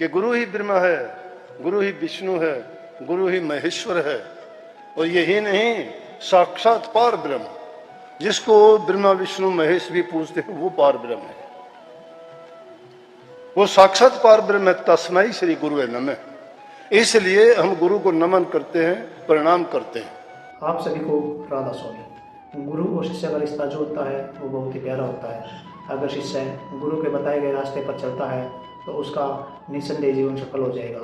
कि गुरु ही ब्रह्मा है, गुरु ही विष्णु है, गुरु ही महेश्वर है। और यही नहीं, साक्षात पार ब्रह्म, जिसको ब्रह्मा विष्णु महेश भी पूजते हैं, वो पार ब्रह्म है। वो साक्षात पार ब्रह्म है। तस्मै श्री गुरुवे नमः। इसलिए हम गुरु को नमन करते हैं, प्रणाम करते हैं। आप सभी को राधा स्वामी। गुरु और शिष्य का रिश्ता जो होता है वो बहुत ही प्यारा होता है। अगर शिष्य गुरु के बताए गए रास्ते पर चलता है तो उसका निस्संदेह जीवन सफल हो जाएगा।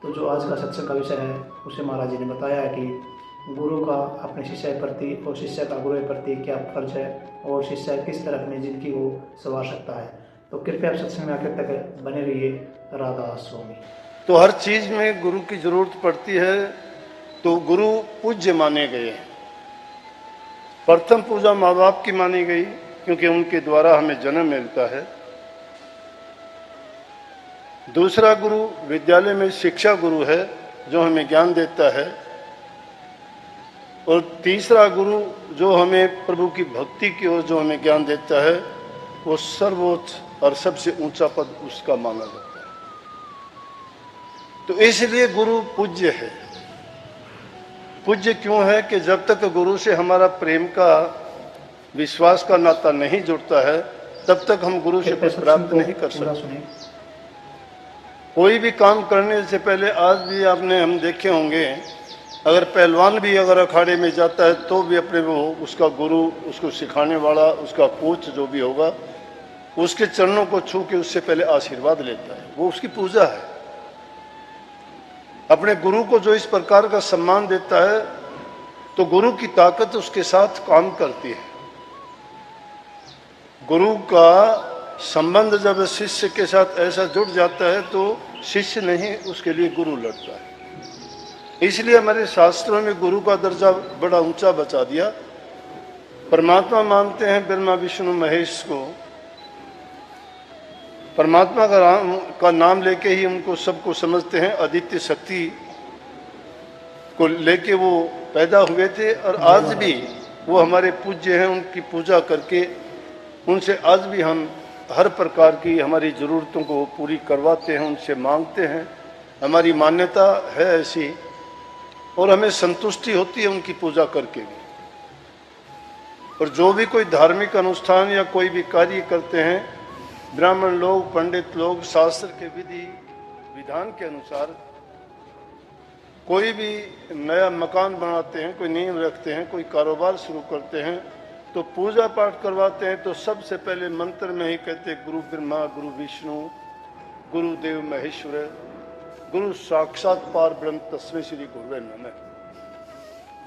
तो जो आज का सत्संग का विषय है उसे महाराज जी ने बताया है कि गुरु का अपने शिष्य के प्रति और शिष्य का गुरु के प्रति क्या फर्ज है और शिष्य किस तरह अपनी जिंदगी को संवार सकता है। तो कृपया आप सत्संग में आखिर तक बने रहिए। राधा स्वामी। तो हर चीज में गुरु की जरूरत पड़ती है। तो गुरु पूज्य माने गए हैं। प्रथम पूजा माँ बाप की मानी गई, क्योंकि उनके द्वारा हमें जन्म मिलता है। दूसरा गुरु विद्यालय में शिक्षा गुरु है, जो हमें ज्ञान देता है। और तीसरा गुरु जो हमें प्रभु की भक्ति की ओर जो हमें ज्ञान देता है, वो सर्वोच्च और सबसे ऊंचा पद उसका माना जाता है। तो इसलिए गुरु पूज्य है। पूज्य क्यों है कि जब तक गुरु से हमारा प्रेम का, विश्वास का नाता नहीं जुड़ता है, तब तक हम गुरु से कुछ प्राप्त नहीं कर सकते। कोई भी काम करने से पहले, आज भी आपने हम देखे होंगे, अगर पहलवान भी अगर अखाड़े में जाता है तो भी अपने वो उसका गुरु, उसको सिखाने वाला, उसका कोच जो भी होगा, उसके चरणों को छू के उससे पहले आशीर्वाद लेता है। वो उसकी पूजा है। अपने गुरु को जो इस प्रकार का सम्मान देता है, तो गुरु की ताकत उसके साथ काम करती है। गुरु का संबंध जब शिष्य के साथ ऐसा जुड़ जाता है तो शिष्य नहीं, उसके लिए गुरु लड़ता है। इसलिए हमारे शास्त्रों में गुरु का दर्जा बड़ा ऊंचा बचा दिया। परमात्मा मानते हैं ब्रह्मा विष्णु महेश को। परमात्मा का नाम लेके ही उनको सबको समझते हैं। आदित्य शक्ति को लेके वो पैदा हुए थे, और आज भी वो हमारे पूज्य हैं। उनकी पूजा करके उनसे आज भी हम हर प्रकार की हमारी ज़रूरतों को पूरी करवाते हैं, उनसे मांगते हैं। हमारी मान्यता है ऐसी, और हमें संतुष्टि होती है उनकी पूजा करके भी। और जो भी कोई धार्मिक अनुष्ठान या कोई भी कार्य करते हैं, ब्राह्मण लोग, पंडित लोग शास्त्र के विधि विधान के अनुसार कोई भी नया मकान बनाते हैं, कोई नींव रखते हैं, कोई कारोबार शुरू करते हैं, तो पूजा पाठ करवाते हैं। तो सबसे पहले मंत्र में ही कहते हैं, गुरु ब्रह्मा, गुरु विष्णु, गुरुदेव महेश्वर, गुरु साक्षात पार ब्रह्म, तस्मै श्री गुरुवे नमः।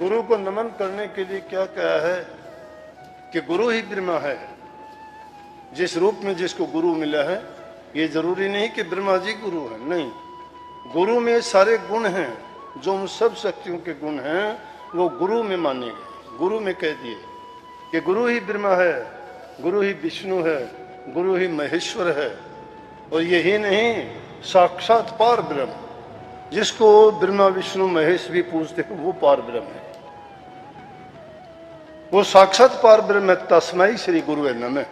गुरु को नमन करने के लिए क्या कहा है कि गुरु ही ब्रह्मा है। जिस रूप में जिसको गुरु मिला है, ये जरूरी नहीं कि ब्रह्मा जी गुरु है, नहीं। गुरु में सारे गुण हैं, जो उन सब शक्तियों के गुण हैं, वो गुरु में माने गए। गुरु में कह दिए कि गुरु ही ब्रह्मा है, गुरु ही विष्णु है, गुरु ही महेश्वर है। और यही नहीं, साक्षात पार ब्रह्म, जिसको ब्रह्मा विष्णु महेश भी पूजते हैं, वो पार ब्रह्म है। वो साक्षात पार ब्रह्म है। तस्मै श्री गुरुवे नमः।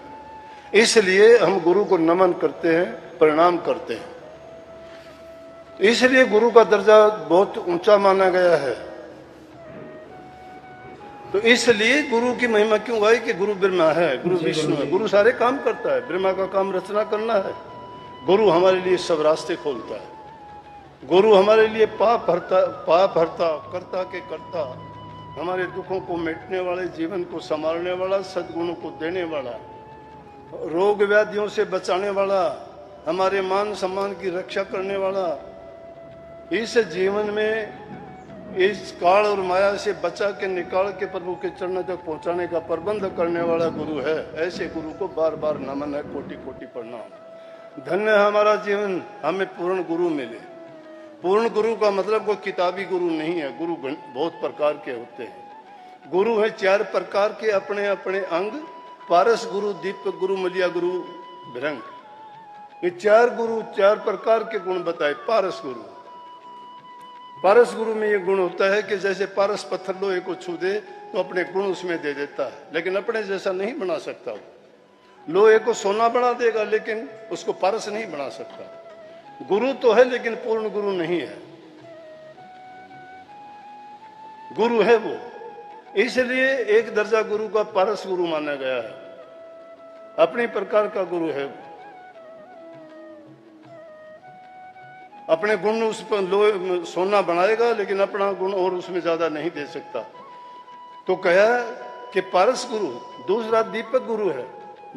इसलिए हम गुरु को नमन करते हैं, प्रणाम करते हैं। इसलिए गुरु का दर्जा बहुत ऊंचा माना गया है। तो इसलिए गुरु की महिमा क्यों गाई कि गुरु ब्रह्मा है, गुरु विष्णु है। गुरु सारे काम करता है। ब्रह्मा का काम रचना करना है। गुरु हमारे लिए सब रास्ते खोलता है। गुरु हमारे लिए पाप हरता, कर्ता के कर्ता, हमारे दुखों को मिटने वाले, जीवन को संभालने वाला, सद्गुणों को देने वाला, रोग व्याधियों से बचाने वाला, हमारे मान सम्मान की रक्षा करने वाला, इस जीवन में इस काल और माया से बचा के निकाल के प्रभु के चरणों तक पहुंचाने का प्रबंध करने वाला गुरु है। ऐसे गुरु को बार बार नमन है, कोटि कोटि प्रणाम। धन्य है हमारा जीवन, हमें पूर्ण गुरु मिले। पूर्ण गुरु का मतलब कोई किताबी गुरु नहीं है। गुरु बहुत प्रकार के होते हैं। गुरु है 4 प्रकार के, अपने अपने अंग। पारस गुरु, दीपक गुरु, मलिया गुरु, भृंग। ये 4 गुरु 4 प्रकार के गुण बताए। पारस गुरु, पारस गुरु में ये गुण होता है कि जैसे पारस पत्थर लोहे को छू दे तो अपने गुण उसमें दे देता है, लेकिन अपने जैसा नहीं बना सकता। वो लोहे को सोना बना देगा, लेकिन उसको पारस नहीं बना सकता। गुरु तो है लेकिन पूर्ण गुरु नहीं है। गुरु है वो, इसलिए एक दर्जा गुरु का पारस गुरु माना गया है, अपने प्रकार का गुरु है वो। अपने गुण उस पर सोना बनाएगा लेकिन अपना गुण और उसमें ज्यादा नहीं दे सकता। तो कहा कि पारस गुरु, दूसरा दीपक गुरु है।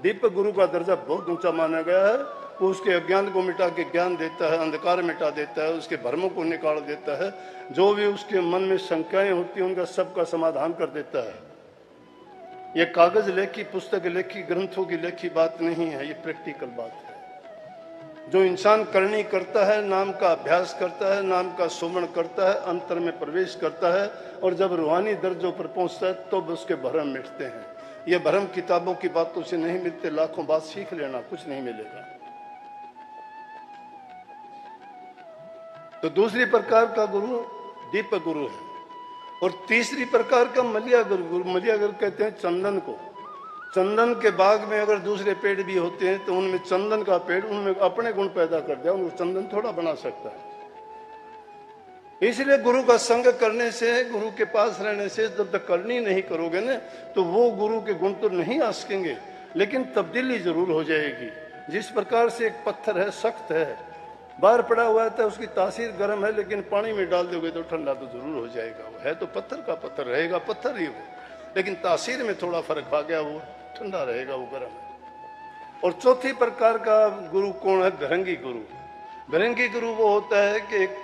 दीपक गुरु का दर्जा बहुत ऊंचा माना गया है। वो उसके अज्ञान को मिटा के ज्ञान देता है, अंधकार मिटा देता है, उसके भ्रमों को निकाल देता है, जो भी उसके मन में शंकाएं होती हैं उनका सबका समाधान कर देता है। ये कागज लेखी, पुस्तक लेखी, ग्रंथों की लेखी बात नहीं है, ये प्रैक्टिकल बात है। जो इंसान करनी करता है, नाम का अभ्यास करता है, नाम का सुमरण करता है, अंतर में प्रवेश करता है, और जब रूहानी दर्जों पर पहुंचता है तो उसके भ्रम मिटते हैं। ये भ्रम किताबों की बातों से नहीं मिलते, लाखों बात सीख लेना, कुछ नहीं मिलेगा। तो दूसरी प्रकार का गुरु दीपक गुरु है, और तीसरी प्रकार का मलिया गुरु। मलिया गुरु कहते हैं चंदन को। चंदन के बाग में अगर दूसरे पेड़ भी होते हैं तो उनमें चंदन का पेड़ उनमें अपने गुण पैदा कर दिया, उनको चंदन थोड़ा बना सकता है। इसलिए गुरु का संग करने से, गुरु के पास रहने से, जब तक करनी नहीं करोगे ना तो वो गुरु के गुण तो नहीं आ सकेंगे, लेकिन तब्दीली जरूर हो जाएगी। जिस प्रकार से एक पत्थर है, सख्त है, बाहर पड़ा हुआ है तो उसकी तासीर गर्म है, लेकिन पानी में डाल दोगे तो ठंडा तो जरूर हो जाएगा। वो है तो पत्थर का पत्थर, रहेगा पत्थर ही वो, लेकिन तासीर में थोड़ा फर्क आ गया, वो ठंडा रहेगा, वो गर्म है। और चौथी प्रकार का गुरु कौन है? भृंगी गुरु। भृंगी गुरु वो होता है कि एक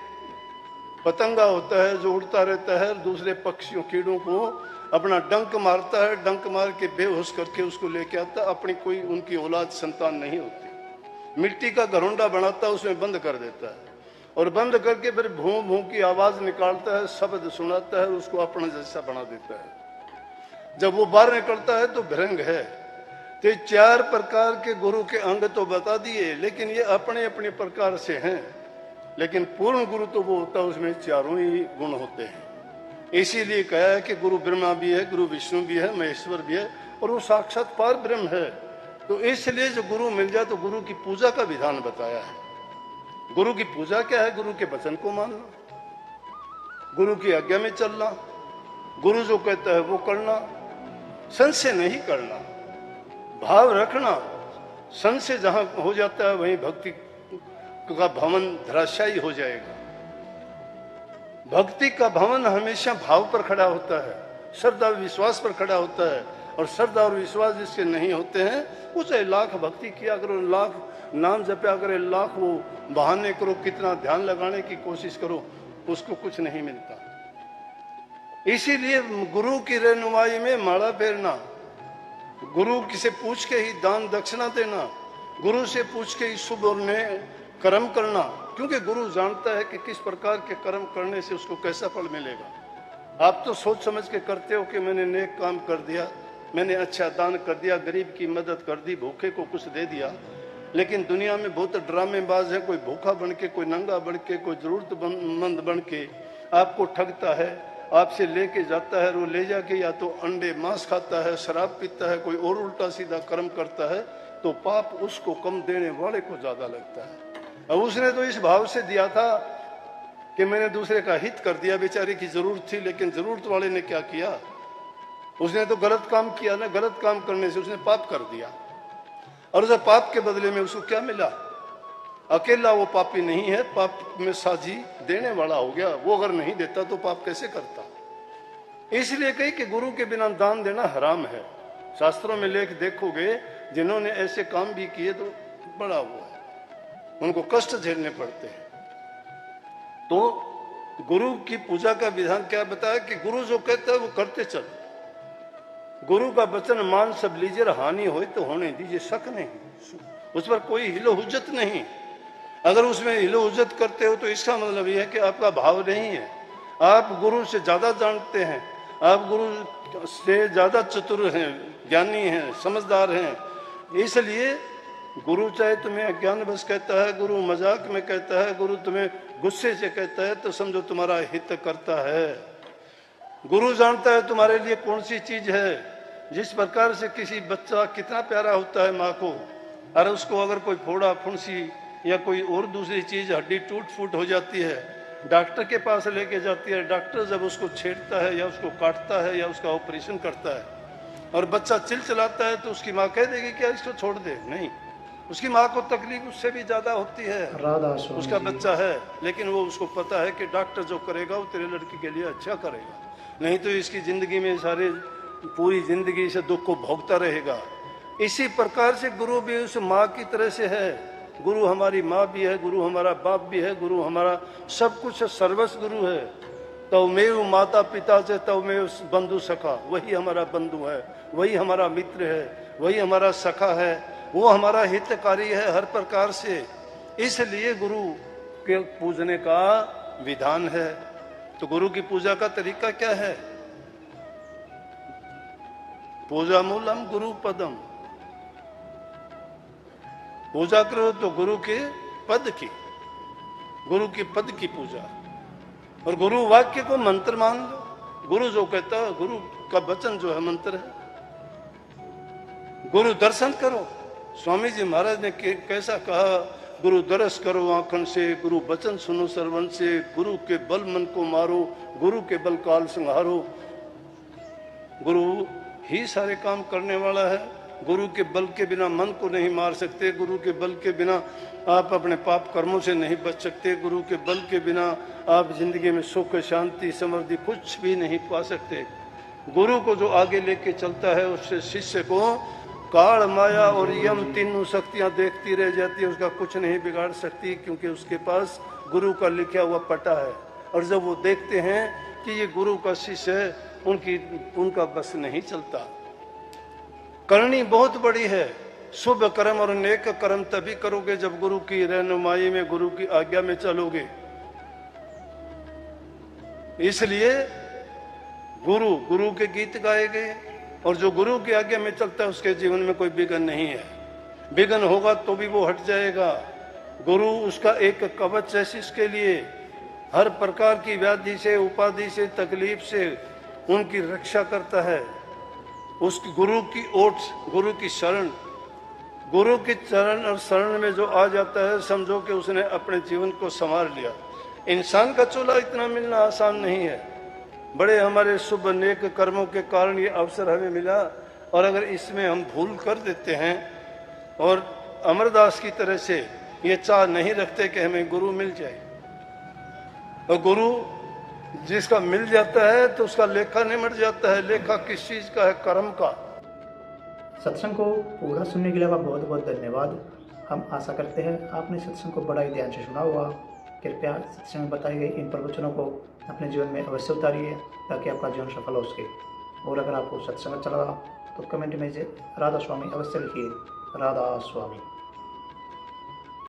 पतंगा होता है जो उड़ता रहता है, दूसरे पक्षियों कीड़ों को अपना डंक मारता है, डंक मार के बेहोश करके उसको लेके आता है। अपनी कोई उनकी औलाद संतान नहीं होती। मिट्टी का घरोंडा बनाता है, उसमें बंद कर देता है, और बंद करके फिर भूं भूं की आवाज निकालता है, शब्द सुनाता है, उसको अपना जैसा बना देता है। जब वो बाहर निकलता है तो भृंग है। तो ये चार प्रकार के गुरु के अंग तो बता दिए, लेकिन ये अपने अपने प्रकार से हैं। लेकिन पूर्ण गुरु तो वो होता है उसमें चारों ही गुण होते हैं। इसीलिए कहा है कि गुरु ब्रह्मा भी है, गुरु विष्णु भी है, महेश्वर भी है, और वो साक्षात पार ब्रह्म है। तो इसलिए जो गुरु मिल जाए तो गुरु की पूजा का विधान बताया है। गुरु की पूजा क्या है? गुरु के वचन को मानना, गुरु की आज्ञा में चलना, गुरु जो कहता है वो करना, संशय नहीं करना, भाव रखना। संशय जहां हो जाता है वहीं भक्ति का भवन धराशायी हो जाएगा। भक्ति का भवन हमेशा भाव पर खड़ा होता है, श्रद्धा विश्वास पर खड़ा होता है, और श्रद्धा और विश्वास जिसके नहीं होते हैं उसे लाख भक्ति किया करो, लाख नाम जपया करे, लाख वो बहाने करो, कितना ध्यान लगाने की कोशिश करो, उसको कुछ नहीं मिलता। इसीलिए गुरु की रहनुमाई में माला फेरना, गुरु से पूछ के ही दान दक्षिणा देना, गुरु से पूछ के ही शुभ और नए कर्म करना, क्योंकि गुरु जानता है कि किस प्रकार के कर्म करने से उसको कैसा फल मिलेगा। आप तो सोच समझ के करते हो कि मैंने नेक काम कर दिया, मैंने अच्छा दान कर दिया, गरीब की मदद कर दी, भूखे को कुछ दे दिया। लेकिन दुनिया में बहुत ड्रामेबाज है, कोई भूखा बन के, कोई नंगा बन के, कोई जरूरतमंद बन के आपको ठगता है, आपसे लेके जाता है, वो ले जाके या तो अंडे मांस खाता है, शराब पीता है, कोई और उल्टा सीधा कर्म करता है, तो पाप उसको कम देने वाले को ज्यादा लगता है। अब उसने तो इस भाव से दिया था कि मैंने दूसरे का हित कर दिया, बेचारे की जरूरत थी, लेकिन जरूरत वाले ने क्या किया? उसने तो गलत काम किया ना, गलत काम करने से उसने पाप कर दिया, और उस पाप के बदले में उसको क्या मिला? अकेला वो पापी नहीं है, पाप में साझी देने वाला हो गया। वो अगर नहीं देता तो पाप कैसे करता? इसलिए कही कि गुरु के बिना दान देना हराम है। शास्त्रों में लेख देखोगे, जिन्होंने ऐसे काम भी किए तो बड़ा वो है, उनको कष्ट झेलने पड़ते हैं। तो गुरु की पूजा का विधान क्या बताया कि गुरु जो कहता है वो करते चलो। गुरु का वचन मान सब लीजिए, हानि हो तो होने दीजिए, शक नहीं, उस पर कोई हिलो हुज्जत नहीं। अगर उसमें हिलो हुज्जत करते हो तो इसका मतलब यह है कि आपका भाव नहीं है, आप गुरु से ज्यादा जानते हैं, आप गुरु से ज्यादा चतुर हैं, ज्ञानी हैं, समझदार हैं। इसलिए गुरु चाहे तुम्हें अज्ञान बस कहता है, गुरु मजाक में कहता है, गुरु तुम्हें गुस्से से कहता है, तो समझो तुम्हारा हित करता है। गुरु जानता है तुम्हारे लिए कौन सी चीज है। जिस प्रकार से किसी बच्चा कितना प्यारा होता है माँ को, अरे उसको अगर कोई फोड़ा फुंसी या कोई और दूसरी चीज, हड्डी टूट फूट हो जाती है, डॉक्टर के पास लेके जाती है। डॉक्टर जब उसको छेड़ता है या उसको काटता है या उसका ऑपरेशन करता है और बच्चा चिल्लाता है, तो उसकी माँ कह देगी क्या इसको छोड़ दे? नहीं, उसकी माँ को तकलीफ उससे भी ज्यादा होती है, राधा स्वामी उसका जी। बच्चा है, लेकिन वो उसको पता है कि डॉक्टर जो करेगा वो तेरे लड़की के लिए अच्छा करेगा, नहीं तो इसकी जिंदगी में सारे पूरी जिंदगी से दुख को भोगता रहेगा। इसी प्रकार से गुरु भी उस माँ की तरह से है। गुरु हमारी माँ भी है, गुरु हमारा बाप भी है, गुरु हमारा सब कुछ सर्वस्व गुरु है। तव में माता पिता से तव में बंधु सखा, वही हमारा बंधु है, वही हमारा मित्र है, वही हमारा सखा है, वो हमारा हितकारी है हर प्रकार से। इसलिए गुरु के पूजने का विधान है। तो गुरु की पूजा का तरीका क्या है? पूजा मूलम गुरु पदम, पूजा करो तो गुरु के पद की, गुरु के पद की पूजा। और गुरु वाक्य को मंत्र मान लो। गुरु जो कहता है, गुरु का वचन जो है मंत्र है। गुरु दर्शन करो। स्वामी जी महाराज ने कैसा कहा, गुरु दर्श करो आंखन से, गुरु वचन सुनो श्रवण से, गुरु के बल मन को मारो, गुरु के बल काल संहारो। गुरु ही सारे काम करने वाला है। गुरु के बल के बिना मन को नहीं मार सकते, गुरु के बल के बिना आप अपने पाप कर्मों से नहीं बच सकते, गुरु के बल के बिना आप जिंदगी में सुख शांति समृद्धि कुछ भी नहीं पा सकते। गुरु को जो आगे लेके चलता है, उससे शिष्य को काल माया और यम तीनों शक्तियां देखती रह जाती है, उसका कुछ नहीं बिगाड़ सकती, क्योंकि उसके पास गुरु का लिखा हुआ पटा है। और जब वो देखते हैं कि ये गुरु का शिष्य है, उनका बस नहीं चलता। करनी बहुत बड़ी है। शुभ कर्म और नेक कर्म तभी करोगे जब गुरु की रहनुमाई में, गुरु की आज्ञा में चलोगे। इसलिए गुरु के गीत गाए गए, और जो गुरु की आज्ञा में चलता है उसके जीवन में कोई विघ्न नहीं है। विघ्न होगा तो भी वो हट जाएगा। गुरु उसका एक कवच है शिष्य के लिए। हर प्रकार की व्याधि से, उपाधि से, तकलीफ से उनकी रक्षा करता है। उस गुरु की ओट, गुरु की शरण, गुरु की चरण और शरण में जो आ जाता है, समझो कि उसने अपने जीवन को संवार लिया। इंसान का चोला इतना मिलना आसान नहीं है। बड़े हमारे शुभ नेक कर्मों के कारण ये अवसर हमें मिला, और अगर इसमें हम भूल कर देते हैं और अमरदास की तरह से ये चाह नहीं रखते कि हमें गुरु मिल जाए, और गुरु जिसका मिल जाता है तो उसका लेखा निमट जाता है। लेखा किस चीज का है? कर्म का। सत्संग को पूरा सुनने के लिए आपका बहुत बहुत धन्यवाद। हम आशा करते हैं आपने सत्संग को बड़ा ही ध्यान से सुना होगा। कृपया सत्संग में बताए गए इन प्रवचनों को अपने जीवन में अवश्य उतारिए, ताकि आपका जीवन सफल हो सके। और अगर आपको सत्संग अच्छा लगा तो कमेंट में राधा स्वामी अवश्य लिखिए। राधा स्वामी।